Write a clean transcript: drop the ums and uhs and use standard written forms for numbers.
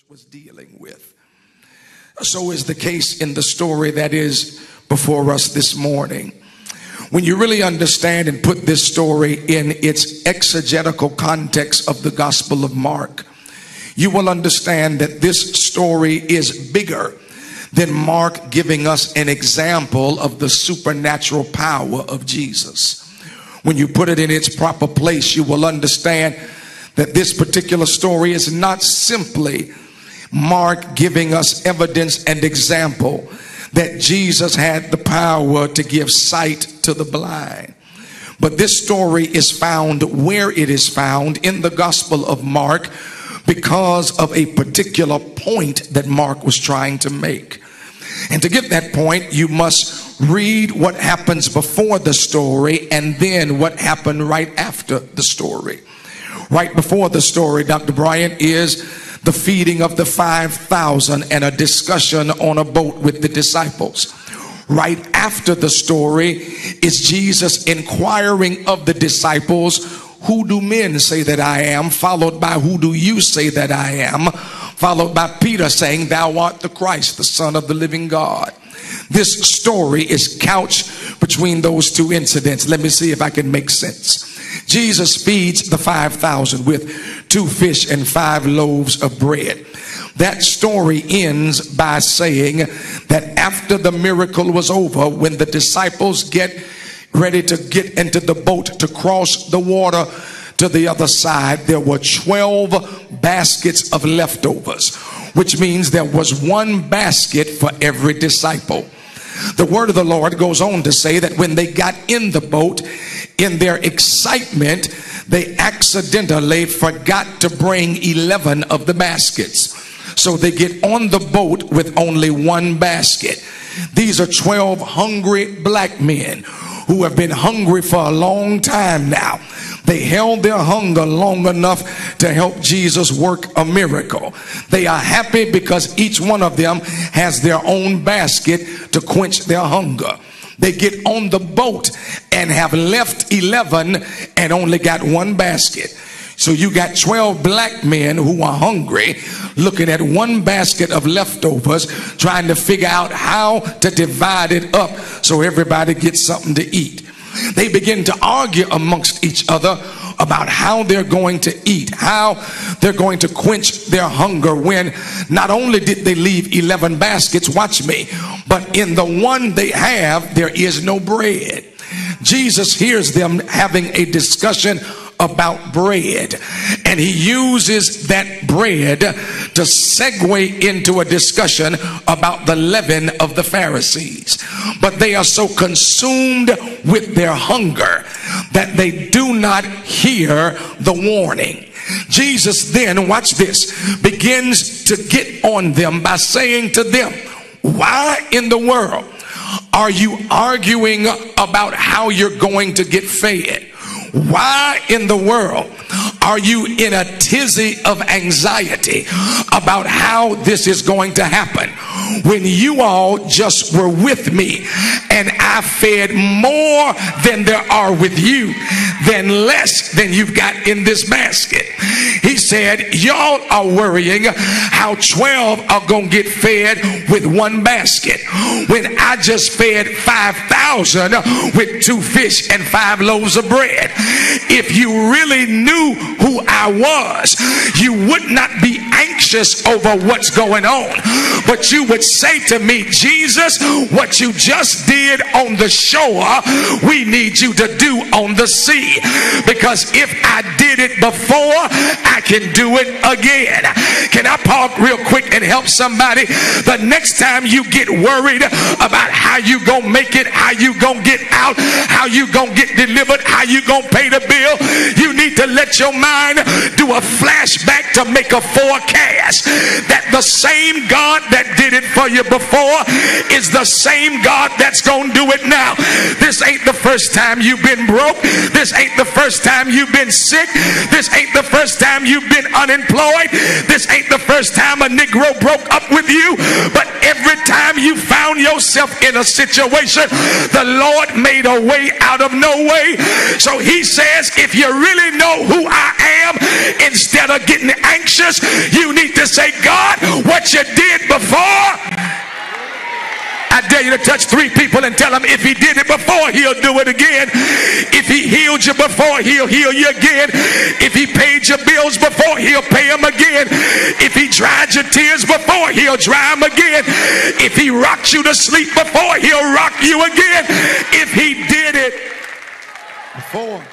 was dealing with. So is the case in the story that is before us this morning. When you really understand and put this story in its exegetical context of the Gospel of Mark, you will understand that this story is bigger than Mark giving us an example of the supernatural power of Jesus. When you put it in its proper place, you will understand that this particular story is not simply Mark giving us evidence and example that Jesus had the power to give sight to the blind. But this story is found where it is found in the Gospel of Mark because of a particular point that Mark was trying to make. And to get that point, you must read what happens before the story and then what happened right after the story. Right before the story, Dr. Bryant, is the feeding of the 5,000 and a discussion on a boat with the disciples. Right after the story is Jesus inquiring of the disciples, "Who do men say that I am?" followed by, "Who do you say that I am?" followed by Peter saying, "Thou art the Christ, the Son of the living God." This story is couched between those two incidents. Let me see if I can make sense. Jesus feeds the 5,000 with 2 fish and 5 loaves of bread. That story ends by saying that after the miracle was over, when the disciples get ready to get into the boat to cross the water to the other side, there were 12 baskets of leftovers, which means there was 1 basket for every disciple. The word of the Lord goes on to say that when they got in the boat, in their excitement, they accidentally forgot to bring 11 of the baskets. So they get on the boat with only 1 basket. These are 12 hungry black men who have been hungry for a long time now. They held their hunger long enough to help Jesus work a miracle. They are happy because each one of them has their own basket to quench their hunger. They get on the boat and have left 11 and only got 1 basket. So you got 12 black men who are hungry, looking at 1 basket of leftovers, trying to figure out how to divide it up so everybody gets something to eat. They begin to argue amongst each other about how they're going to eat, how they're going to quench their hunger, when not only did they leave 11 baskets, watch me, but in the one they have, there is no bread. Jesus hears them having a discussion about bread, and he uses that bread to segue into a discussion about the leaven of the Pharisees. But they are so consumed with their hunger that they do not hear the warning. Jesus then, watch this, begins to get on them by saying to them, "Why in the world are you arguing about how you're going to get fed? Why in the world are you in a tizzy of anxiety about how this is going to happen, when you all just were with me and I fed more than there are with you, than less than you've got in this basket?" He said, y'all are worrying how 12 are going to get fed with 1 basket, when I just fed 5,000 with 2 fish and 5 loaves of bread. If you really knew who I was, you would not be anxious over what's going on, but you would say to me, "Jesus, what you just did on the shore, we need you to do on the sea, because if I did it before, I can do it again." Can I pause real quick and help somebody? The next time you get worried about how you gonna make it, how you gonna get out, how you gonna get delivered, how you gonna pay the bill, you need to let your mind do a flashback to make a forecast that the same God that did it for you before is the same God that's gonna do it now. This ain't the first time you've been broke. This ain't the first time you've been sick. This ain't the first time you've been unemployed. This ain't the first time a Negro broke up with you. But every time you found yourself in a situation, the Lord made a way out of no way. So he says, if you really know who I am, instead of getting anxious, you need to say, "God, what you did before, I dare you to touch 3 people and tell them, if he did it before, he'll do it again. If he healed you before, he'll heal you again. If he paid your bills before, he'll pay them again. If he dried your tears before, he'll dry them again. If he rocked you to sleep before, he'll rock you again. If he did it before.